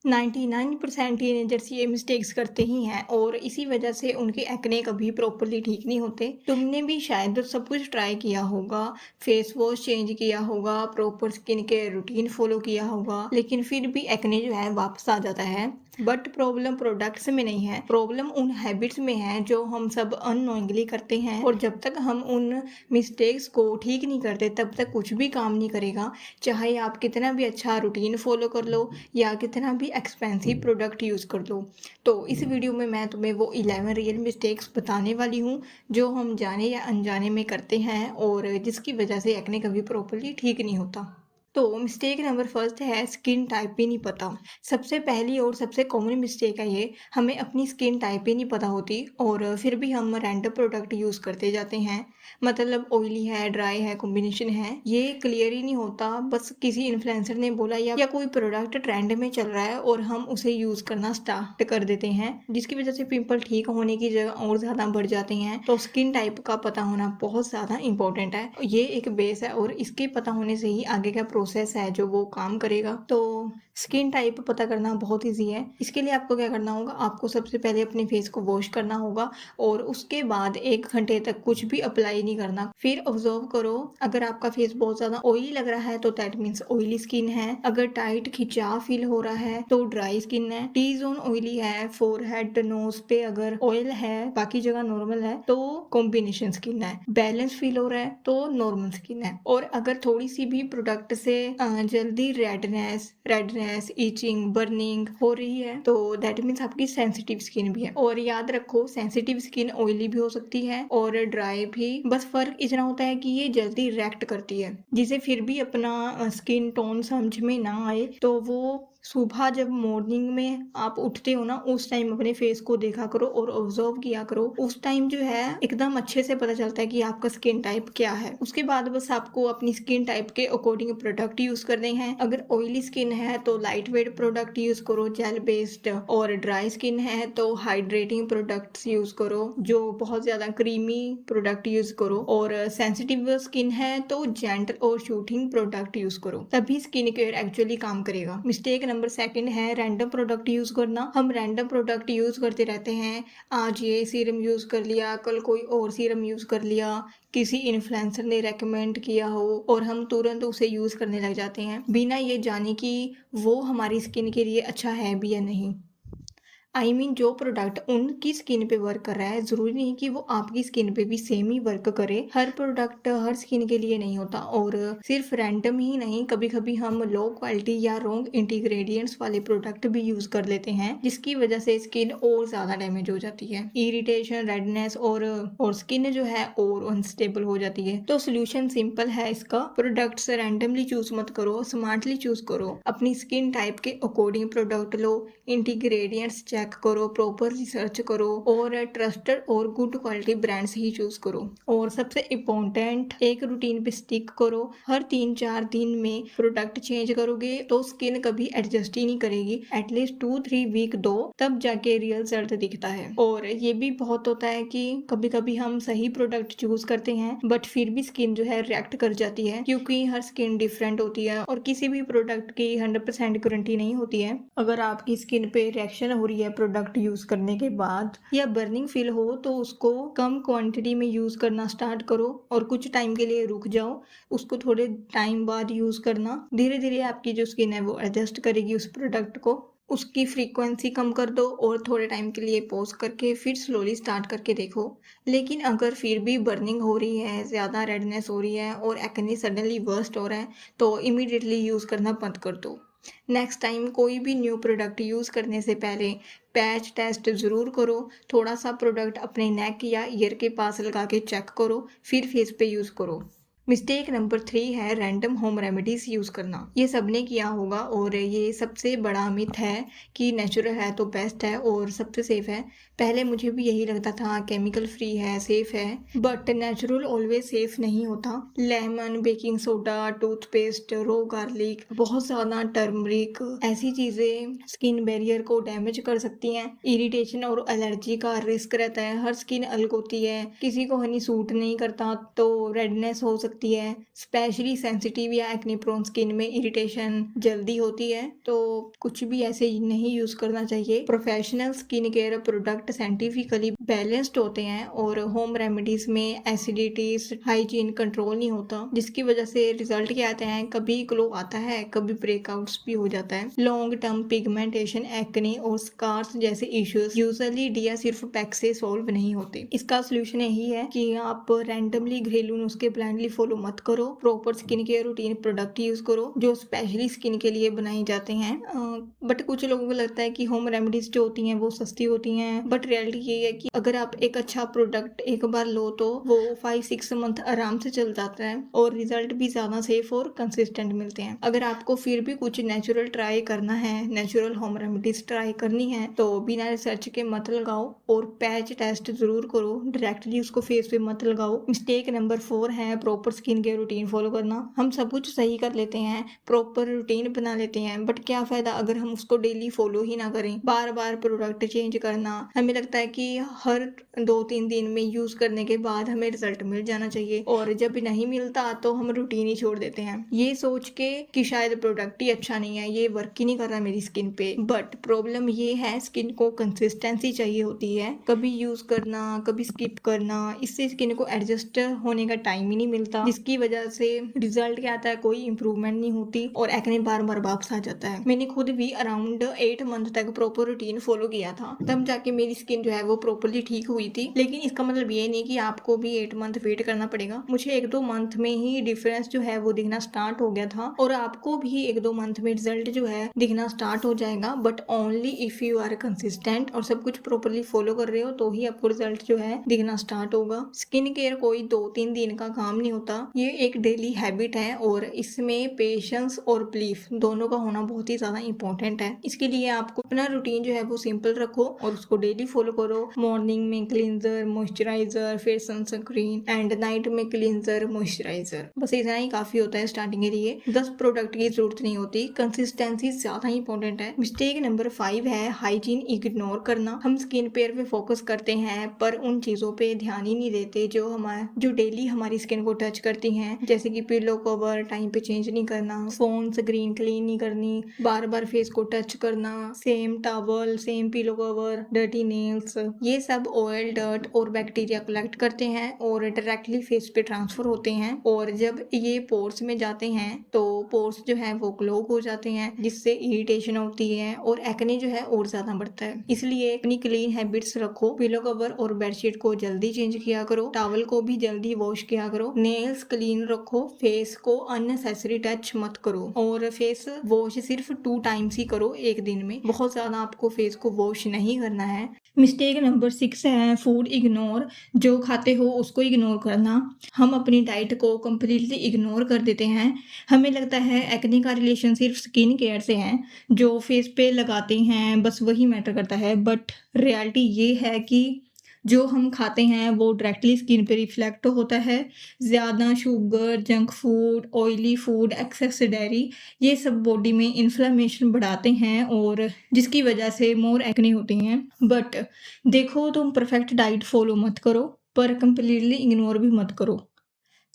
99% teenagers ये mistakes करते ही हैं और इसी वजह से उनके एक्ने कभी प्रॉपरली ठीक नहीं होते। तुमने भी शायद सब कुछ ट्राई किया होगा, फेस वॉश चेंज किया होगा, proper skin care routine follow किया होगा, लेकिन फिर भी एक्ने जो है वापस आ जाता है। बट प्रॉब्लम प्रोडक्ट्स में नहीं है, प्रॉब्लम उन हैबिट्स में है जो हम सब अननोइंगली करते हैं, और जब तक हम उन मिस्टेक्स को ठीक नहीं करते तब तक कुछ भी काम नहीं करेगा। चाहे आप कितना भी अच्छा रूटीन फॉलो कर लो या कितना भी एक्सपेंसिव प्रोडक्ट यूज़ कर लो। तो इस वीडियो में मैं तुम्हें वो 11 रियल मिस्टेक्स बताने वाली हूँ जो हम जाने या अनजाने में करते हैं और जिसकी वजह से एक्ने कभी प्रॉपरली ठीक नहीं होता। तो मिस्टेक नंबर फर्स्ट है, स्किन टाइप ही नहीं पता। सबसे पहली और सबसे कॉमन मिस्टेक है ये, हमें अपनी स्किन टाइप ही नहीं पता होती और फिर भी हम रैंडम प्रोडक्ट यूज़ करते जाते हैं। मतलब ऑयली है, ड्राई है, कॉम्बिनेशन है, ये क्लियर ही नहीं होता। बस किसी इन्फ्लुएंसर ने बोला या कोई प्रोडक्ट ट्रेंड में चल रहा है और हम उसे यूज़ करना स्टार्ट कर देते हैं, जिसकी वजह से पिंपल ठीक होने की जगह और ज़्यादा बढ़ जाते हैं। तो स्किन टाइप का पता होना बहुत ज़्यादा इंपॉर्टेंट है। ये एक बेस है और इसके पता होने से ही आगे का प्रोसेस है जो वो काम करेगा। तो स्किन टाइप पता करना बहुत इजी है। इसके लिए आपको क्या करना होगा, आपको सबसे पहले अपने फेस को वॉश करना होगा और उसके बाद 1 घंटे तक कुछ भी अप्लाई नहीं करना। फिर ऑब्जर्व करो, अगर आपका फेस बहुत ज्यादा ऑयली लग रहा है तो दैट मीन्स ऑयली स्किन है। अगर टाइट खिंचाव फील हो रहा है तो ड्राई स्किन है। टी जोन ऑयली है, फोरहेड नोज पे अगर ऑयल है, बाकी जगह नॉर्मल है तो कॉम्बिनेशन स्किन है। बैलेंस फील हो रहा है तो नॉर्मल स्किन है। और अगर थोड़ी सी भी प्रोडक्ट से जल्दी रेडनेस, ईचिंग, बर्निंग हो रही है तो दैट मीन्स आपकी सेंसिटिव स्किन भी है। और याद रखो, सेंसिटिव स्किन ऑयली भी हो सकती है और ड्राई भी। बस फर्क इतना होता है कि ये जल्दी रिएक्ट करती है। जिसे फिर भी अपना स्किन टोन समझ में ना आए तो वो सुबह जब मॉर्निंग में आप उठते हो ना, उस टाइम अपने फेस को देखा करो और ऑब्जर्व किया करो। उस टाइम जो है एकदम अच्छे से पता चलता है कि आपका स्किन टाइप क्या है। उसके बाद बस आपको अपनी स्किन टाइप के अकॉर्डिंग प्रोडक्ट यूज करने हैं। अगर ऑयली स्किन है तो लाइट वेट प्रोडक्ट यूज करो, जेल बेस्ड। और ड्राई स्किन है तो हाइड्रेटिंग प्रोडक्ट्स यूज करो, जो बहुत ज्यादा क्रीमी प्रोडक्ट यूज करो। और सेंसिटिव स्किन है तो जेंटल और शूटिंग प्रोडक्ट यूज करो, तभी स्किन केयर एक्चुअली काम करेगा। मिस्टेक नंबर सेकंड है रैंडम प्रोडक्ट यूज करना। हम रैंडम प्रोडक्ट यूज करते रहते हैं। आज ये सीरम यूज कर लिया, कल कोई और सीरम यूज कर लिया, किसी इन्फ्लुएंसर ने रेकमेंड किया हो और हम तुरंत उसे यूज करने लग जाते हैं बिना ये जाने कि वो हमारी स्किन के लिए अच्छा है भी या नहीं। जो प्रोडक्ट उनकी स्किन पे वर्क कर रहा है, जरूरी नहीं कि वो आपकी स्किन पे भी सेम ही वर्क करे। हर प्रोडक्ट हर स्किन के लिए नहीं होता। और सिर्फ रैंडम ही नहीं, कभी कभी हम लो क्वालिटी या रॉन्ग इंटीग्रेडिएंट्स वाले प्रोडक्ट भी यूज कर लेते हैं, जिसकी वजह से स्किन और ज्यादा डैमेज हो जाती है। इरिटेशन, रेडनेस और स्किन जो है और अनस्टेबल हो जाती है। तो सोल्यूशन सिंपल है इसका, प्रोडक्ट्स रैंडमली चूज मत करो, स्मार्टली चूज करो। अपनी स्किन टाइप के अकॉर्डिंग प्रोडक्ट लो, इंटीग्रेडिएंट्स चेक करो, प्रॉपर रिसर्च करो और ट्रस्टेड और गुड क्वालिटी ब्रांड्स ही चूज करो। और सबसे इम्पोर्टेंट, एक रूटीन पे स्टिक करो। हर 3-4 दिन में प्रोडक्ट चेंज करोगे तो स्किन कभी एडजस्ट ही नहीं करेगी। एटलीस्ट 2-3 वीक दो, तब जाके रियल रिजल्ट दिखता है। और ये भी बहुत होता है कि कभी कभी हम सही प्रोडक्ट चूज करते हैं बट फिर भी स्किन जो है रिएक्ट कर जाती है, क्योंकि हर स्किन डिफरेंट होती है और किसी भी प्रोडक्ट की 100% गारंटी नहीं होती है। अगर आपकी स्किन पे रिएक्शन हो रही है प्रोडक्ट यूज करने के बाद या बर्निंग फील हो तो उसको कम क्वांटिटी में यूज करना स्टार्ट करो और कुछ टाइम के लिए रुक जाओ। उसको थोड़े टाइम बाद यूज करना। धीरे धीरे आपकी जो स्किन है वो एडजस्ट करेगी उस प्रोडक्ट को। उसकी फ्रीक्वेंसी कम कर दो और थोड़े टाइम के लिए पॉज करके फिर स्लोली स्टार्ट करके देखो। लेकिन अगर फिर भी बर्निंग हो रही है, ज़्यादा रेडनेस हो रही है और एक्ने सडनली वर्स्ट हो रहा है तो इमीडिएटली यूज़ करना बंद कर दो। नेक्स्ट टाइम कोई भी न्यू प्रोडक्ट यूज़ करने से पहले पैच टेस्ट ज़रूर करो। थोड़ा सा प्रोडक्ट अपने नेक या ईयर के पास लगा के चेक करो, फिर फेस पे यूज़ करो। मिस्टेक नंबर 3 है रैंडम होम रेमेडीज यूज़ करना। ये सबने किया होगा और ये सबसे बड़ा मिथ है कि नेचुरल है तो बेस्ट है और सबसे सेफ है। पहले मुझे भी यही लगता था, केमिकल फ्री है, सेफ है, बट नेचुरल ऑलवेज सेफ नहीं होता। लेमन, बेकिंग सोडा, टूथपेस्ट, रो गार्लिक, बहुत ज़्यादा टर्मरिक, ऐसी चीज़ें स्किन बैरियर को डैमेज कर सकती हैं। इरिटेशन और एलर्जी का रिस्क रहता है। हर स्किन अलग होती है, किसी को हनी सूट नहीं करता तो रेडनेस हो सकती सकती है, स्पेशली सेंसिटिव या एक्ने प्रोन स्किन में इरिटेशन जल्दी होती है, तो कुछ भी ऐसे नहीं यूज करना चाहिए। Professional skin care product scientifically balanced होते हैं और होम रेमेडीज में एसिडिटीज हाइजीन कंट्रोल नहीं होता, जिसकी वजह से रिजल्ट क्या आते हैं, कभी ग्लो आता है, कभी ब्रेकआउट्स भी हो जाता है। लॉन्ग टर्म पिगमेंटेशन, एक्ने और स्कार्स जैसे इश्यूज यूजुअली या सिर्फ पैक से सॉल्व नहीं होते। इसका सोल्यूशन यही है कि आप रैंडमली घरेलू नुस्खे ब्लाइंडली फॉलो मत करो, proper skin care routine product use करो जो स्पेशली स्किन के लिए बनाए जाते हैं। बट कुछ लोगों को लगता है कि होम रेमेडीज जो होती हैं वो सस्ती होती हैं, बट रियलिटी ये है कि अगर आप एक अच्छा प्रोडक्ट एक बार लो तो वो 5-6 मंथ आराम से चल जाता है और रिजल्ट भी ज्यादा सेफ और कंसिस्टेंट मिलते हैं। अगर आपको फिर भी कुछ नेचुरल ट्राई करना है, नेचुरल होम रेमेडीज ट्राई करनी है, तो बिना रिसर्च के मत लगाओ और पैच टेस्ट जरूर करो, डायरेक्टली उसको फेस पे मत लगाओ। मिस्टेक नंबर 4 है proper skin care routine follow करना। हम सब कुछ सही कर लेते हैं, प्रॉपर रूटीन बना लेते हैं, बट क्या फायदा अगर हम उसको डेली फॉलो ही ना करें। बार बार प्रोडक्ट चेंज करना, हमें लगता है कि हर 2-3 दिन में यूज करने के बाद हमें रिजल्ट मिल जाना चाहिए, और जब नहीं मिलता तो हम रूटीन ही छोड़ देते हैं, ये सोच के कि शायद प्रोडक्ट ही अच्छा नहीं है, ये वर्क ही नहीं कर रहा मेरी स्किन पे। बट प्रॉब्लम ये है, स्किन को कंसिस्टेंसी चाहिए होती है, कभी यूज करना कभी स्किप करना, इससे स्किन को एडजस्ट होने का टाइम ही नहीं मिलता, जिसकी वजह से रिजल्ट क्या आता है, कोई इंप्रूवमेंट नहीं होती और एक्ने बार बार वापस आ जाता है। मैंने खुद भी अराउंड 8 मंथ तक प्रॉपर रूटीन फॉलो किया था, तब जाके मेरी स्किन जो है वो प्रॉपरली ठीक हुई थी। लेकिन इसका मतलब ये नहीं कि आपको भी 8 मंथ वेट करना पड़ेगा। मुझे 1-2 मंथ में ही डिफरेंस जो है वो दिखना स्टार्ट हो गया था, और आपको भी 1-2 मंथ में रिजल्ट जो है दिखना स्टार्ट हो जाएगा, but only if you are consistent और सब कुछ प्रॉपरली फॉलो कर रहे हो तो ही आपको रिजल्ट जो है दिखना स्टार्ट होगा। स्किन केयर कोई 2-3 दिन का काम नहीं होता, ये एक डेली हैबिट है और इसमें पेशेंस और बिलीफ दोनों का होना बहुत ही ज्यादा इंपॉर्टेंट है। इसके लिए आपको अपना रूटीन जो है वो सिंपल रखो और उसको डेली फॉलो करो। मॉर्निंग में क्लींजर मॉइस्चराइजर, फिर सनस्क्रीन, एंड नाइट में क्लींजर मॉइस्चराइजर, बस इतना ही काफी होता है स्टार्टिंग के लिए। 10 प्रोडक्ट की जरूरत नहीं होती, कंसिस्टेंसी ज्यादा इंपॉर्टेंट है। मिस्टेक नंबर 5 है हाइजीन इग्नोर करना। हम स्किन केयर पे फोकस करते हैं पर उन चीजों पे ध्यान ही नहीं देते जो डेली हमारी स्किन को टच करती हैं, जैसे कि पिलो कवर टाइम पे चेंज नहीं करना, फोन स्क्रीन क्लीन नहीं करनी, बार बार फेस को टच करना, same towel same pillow cover, dirty nails, ये सब ऑयल डर्ट और बैक्टीरिया कलेक्ट करते हैं और डायरेक्टली फेस पे ट्रांसफर होते हैं, और जब ये पोर्स में जाते हैं तो पोर्स जो है वो क्लोग हो जाते हैं, जिससे इरिटेशन होती है और एक्ने जो है और ज्यादा बढ़ता है। इसलिए अपनी क्लीन हैबिट्स रखो, पिलो कवर और बेडशीट को जल्दी चेंज किया करो, टॉवल को भी जल्दी वॉश किया करो, नेल्स क्लीन रखो, फेस को अननेसेसरी टच मत करो, और फेस वॉश सिर्फ 2 टाइम्स ही करो एक दिन में, बहुत ज्यादा आपको फेस को वॉश नहीं करना है। मिस्टेक नंबर 6 है फूड इग्नोर। जो खाते हो उसको इग्नोर करना। हम अपनी डाइट को कम्प्लीटली इग्नोर कर देते हैं। हमें लगता है एक्ने का रिलेशन सिर्फ स्किन केयर से है, जो फेस पे लगाते हैं बस वही मैटर करता है, बट रियलिटी ये है कि जो हम खाते हैं वो डायरेक्टली स्किन पे रिफ्लेक्ट होता है। ज़्यादा sugar, junk food, oily food, excess dairy, ये सब बॉडी में इन्फ्लेमेशन बढ़ाते हैं और जिसकी वजह से मोर एक्ने होते हैं। बट देखो, तुम परफेक्ट डाइट फॉलो मत करो पर कंप्लीटली इग्नोर भी मत करो।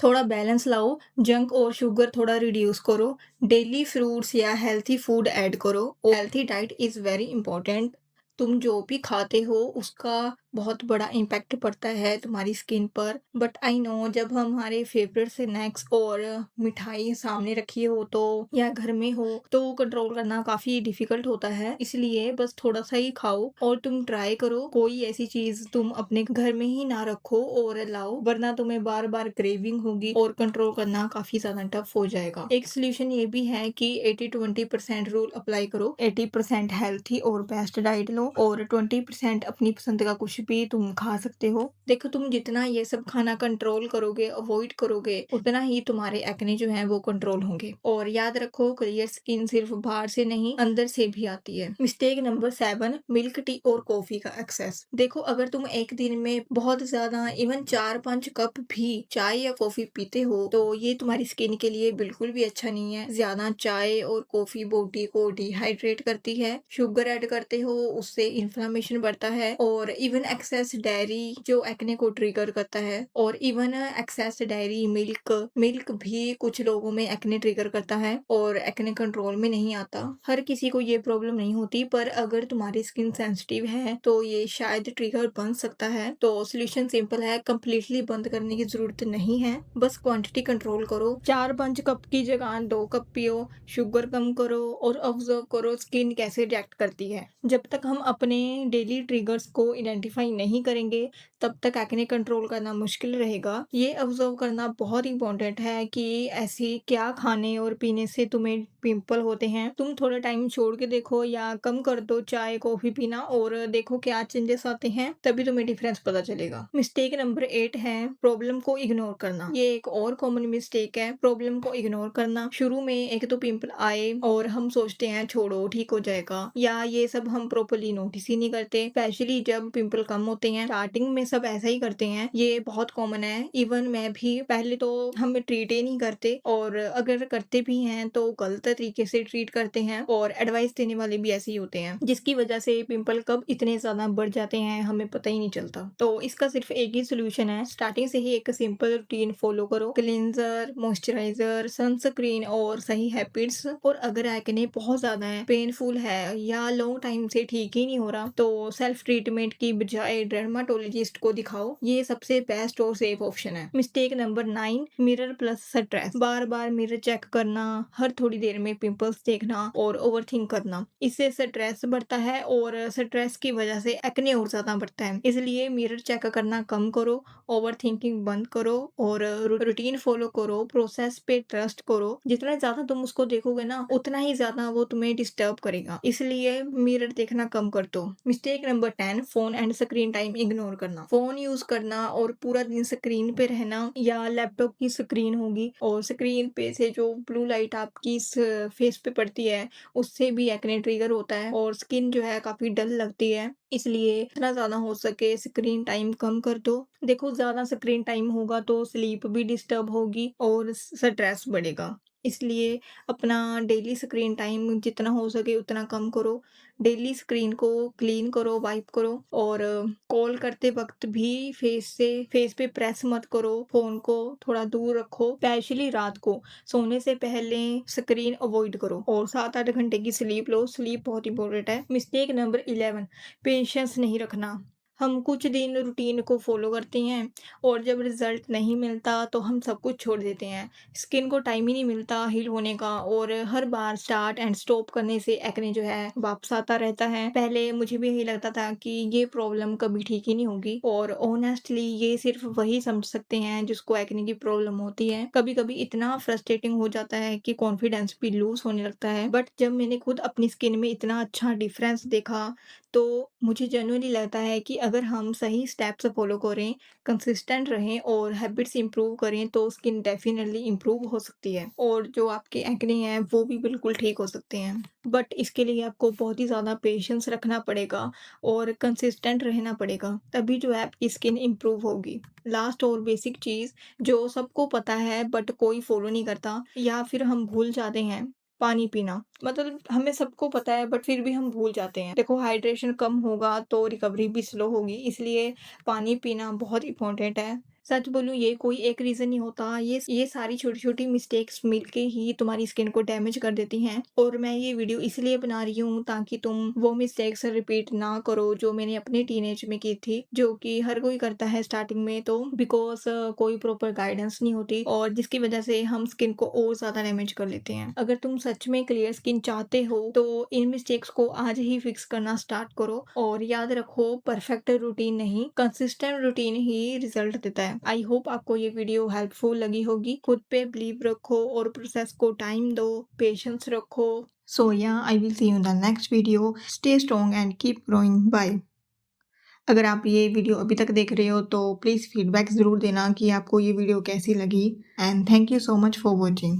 थोड़ा बैलेंस लाओ, जंक और शुगर थोड़ा रिड्यूस करो, डेली फ्रूट्स या हेल्थी फूड ऐड करो। Healthy diet is very important. तुम जो भी खाते हो उसका बहुत बड़ा इम्पैक्ट पड़ता है तुम्हारी स्किन पर। बट आई नो, जब हमारे फेवरेट स्नैक्स और मिठाई सामने रखी हो तो या घर में हो तो कंट्रोल करना काफी डिफिकल्ट होता है, इसलिए बस थोड़ा सा ही खाओ और तुम ट्राई करो कोई ऐसी चीज तुम अपने घर में ही ना रखो और लाओ, वरना तुम्हें बार बार क्रेविंग होगी और कंट्रोल करना काफी ज्यादा टफ हो जाएगा। एक सोल्यूशन ये भी है कि 80-20% रूल अप्लाई करो। 80% हेल्थी और बेस्ट डाइट लो और 20% अपनी पसंद का कुछ भी तुम खा सकते हो। देखो, तुम जितना ये सब खाना कंट्रोल करोगे, अवॉइड करोगे, उतना ही तुम्हारे एक्ने जो है वो कंट्रोल होंगे। और याद रखो, क्लियर स्किन सिर्फ बाहर से नहीं अंदर से भी आती है। मिस्टेक नंबर 7, मिल्क टी और कॉफी का एक्सेस। देखो, अगर तुम एक दिन में बहुत ज्यादा इवन 4-5 कप भी चाय या कॉफी पीते हो तो ये तुम्हारी स्किन के लिए बिल्कुल भी अच्छा नहीं है। ज्यादा चाय और कॉफी बॉडी को डिहाइड्रेट करती है, शुगर ऐड करते हो उससे इन्फ्लेमेशन बढ़ता है और इवन एक्सेस डेयरी जो एक्ने को ट्रिगर करता है, और इवन एक्सेस डेयरी मिल्क भी कुछ लोगों में एक्ने ट्रिगर करता है और एक्ने कंट्रोल में नहीं आता। हर किसी को ये प्रॉब्लम नहीं होती, पर अगर तुम्हारी स्किन सेंसिटिव है तो ये शायद ट्रिगर बन सकता है। तो सोल्यूशन सिंपल है, कंप्लीटली बंद करने की जरूरत नहीं है, बस क्वांटिटी कंट्रोल करो। 4-5 कप की जगह 2 कप पियो, शुगर कम करो और ऑब्जर्व करो स्किन कैसे रिएक्ट करती है। जब तक हम अपने डेली ट्रिगर्स को आइडेंटिफाई नहीं करेंगे, तब तक एक्ने कंट्रोल करना मुश्किल रहेगा। ये ऑब्जर्व करना बहुत इंपॉर्टेंट है कि ऐसी क्या खाने और पीने से तुम्हें पिंपल होते हैं। तुम थोड़ा टाइम छोड़ के देखो या कम कर दो चाय कॉफी पीना और देखो क्या चेंजेस आते हैं, तभी तुम्हें डिफरेंस पता चलेगा। मिस्टेक नंबर 8 है प्रॉब्लम को इग्नोर करना। ये एक और कॉमन मिस्टेक है, प्रॉब्लम को इग्नोर करना। शुरू में एक तो पिंपल आए और हम सोचते हैं छोड़ो ठीक हो जाएगा, या ये सब हम प्रॉपर्ली नोटिस ही नहीं करते, स्पेशली जब पिंपल कम होते हैं। स्टार्टिंग में सब ऐसा ही करते हैं, ये बहुत कॉमन है। इवन मैं भी पहले तो हम ट्रीट ही नहीं करते, और अगर करते भी हैं तो गलत तरीके से ट्रीट करते हैं, और एडवाइस देने वाले भी ऐसे ही होते हैं, जिसकी वजह से पिंपल कब इतने ज्यादा बढ़ जाते हैं हमें पता ही नहीं चलता। तो इसका सिर्फ एक ही सोल्यूशन है, स्टार्टिंग से ही एक सिंपल रूटीन फॉलो करो, क्लींजर, मॉइस्चराइजर, सनस्क्रीन और सही हैबिट्स। और अगर एक्ने बहुत ज्यादा है, पेनफुल है या लॉन्ग टाइम से ठीक ही नहीं हो रहा, तो सेल्फ ट्रीटमेंट की बजाय डर्माटोलॉजिस्ट को दिखाओ, ये सबसे बेस्ट और सेफ ऑप्शन है। Mistake number 9, mirror plus stress. बार बार मिरर चेक करना, हर थोड़ी देर में पिंपल्स देखना और ओवरथिंक करना, इससे स्ट्रेस बढ़ता है और स्ट्रेस की वजह से एक्ने और ज्यादा बढ़ता है। इसलिए मिरर चेक करना कम करो, ओवरथिंकिंग बंद करो और रूटीन फॉलो करो, प्रोसेस पे ट्रस्ट करो। जितना ज्यादा तुम उसको देखोगे ना, उतना ही ज्यादा वो तुम्हें डिस्टर्ब करेगा, इसलिए मिरर देखना कम कर दो। Mistake number 10, phone and screen time ignore करना। फोन यूज करना और पूरा दिन स्क्रीन पे रहना, या लैपटॉप की स्क्रीन होगी और स्क्रीन पे से जो ब्लू लाइट आपकी फेस पे पड़ती है, उससे भी एक्ने ट्रिगर होता है और स्किन जो है काफी डल लगती है। इसलिए जितना ज्यादा हो सके स्क्रीन टाइम कम कर दो। देखो ज्यादा स्क्रीन टाइम होगा तो स्लीप भी डिस्टर्ब होगी और स्ट्रेस बढ़ेगा, इसलिए अपना डेली स्क्रीन टाइम जितना हो सके उतना कम करो। डेली स्क्रीन को क्लीन करो, वाइप करो, और कॉल करते वक्त भी फेस पे प्रेस मत करो, फोन को थोड़ा दूर रखो, स्पेशली रात को सोने से पहले स्क्रीन अवॉइड करो, और 7-8 घंटे की स्लीप लो। स्लीप बहुत इंपॉर्टेंट है। मिस्टेक नंबर 11, पेशेंस नहीं रखना। हम कुछ दिन रूटीन को फॉलो करते हैं और जब रिजल्ट नहीं मिलता तो हम सब कुछ छोड़ देते हैं। स्किन को टाइम ही नहीं मिलता हील होने का, और हर बार स्टार्ट एंड स्टॉप करने से एक्ने जो है वापस आता रहता है। पहले मुझे भी यही लगता था कि ये प्रॉब्लम कभी ठीक ही नहीं होगी, और ऑनेस्टली ये सिर्फ वही समझ सकते हैं जिसको एक्ने की प्रॉब्लम होती है। कभी कभी इतना फ्रस्ट्रेटिंग हो जाता है कि कॉन्फिडेंस भी लूज होने लगता है, बट जब मैंने खुद अपनी स्किन में इतना अच्छा डिफरेंस देखा, तो मुझे जेन्युइनली लगता है कि अगर हम सही स्टेप्स फॉलो करें, कंसिस्टेंट रहें और हैबिट्स इंप्रूव करें, तो स्किन डेफिनेटली इंप्रूव हो सकती है, और जो आपके एक्ने हैं वो भी बिल्कुल ठीक हो सकते हैं। बट इसके लिए आपको बहुत ही ज़्यादा पेशेंस रखना पड़ेगा और कंसिस्टेंट रहना पड़ेगा, तभी जो है आपकी स्किन इंप्रूव होगी। लास्ट और बेसिक चीज़ जो सबको पता है बट कोई फॉलो नहीं करता, या फिर हम भूल जाते हैं, पानी पीना। मतलब हमें सबको पता है बट फिर भी हम भूल जाते हैं। देखो हाइड्रेशन कम होगा तो रिकवरी भी स्लो होगी, इसलिए पानी पीना बहुत इंपॉर्टेंट है। सच बोलूँ ये कोई एक रीज़न नहीं होता, ये सारी छोटी-छोटी मिस्टेक्स मिलके ही तुम्हारी स्किन को डैमेज कर देती हैं, और मैं ये वीडियो इसलिए बना रही हूँ ताकि तुम वो मिस्टेक्स रिपीट ना करो जो मैंने अपने टीनेज में की थी, जो कि हर कोई करता है स्टार्टिंग में, तो बिकॉज़ कोई प्रॉपर गाइडेंस नहीं होती और जिसकी वजह से हम स्किन को और ज़्यादा डैमेज कर लेते हैं। अगर तुम सच में क्लियर स्किन चाहते हो तो इन मिस्टेक्स को आज ही फिक्स करना स्टार्ट करो, और याद रखो परफेक्ट रूटीन नहीं, कंसिस्टेंट रूटीन ही रिजल्ट देता है। आई होप आपको ये वीडियो हेल्पफुल लगी होगी। खुद पे बिलीव रखो और प्रोसेस को टाइम दो, पेशेंस रखो। So yeah I will see you in the next video. Stay strong and keep growing. Bye. अगर आप ये वीडियो अभी तक देख रहे हो तो प्लीज़ फीडबैक ज़रूर देना कि आपको ये वीडियो कैसी लगी, and thank you so much for watching.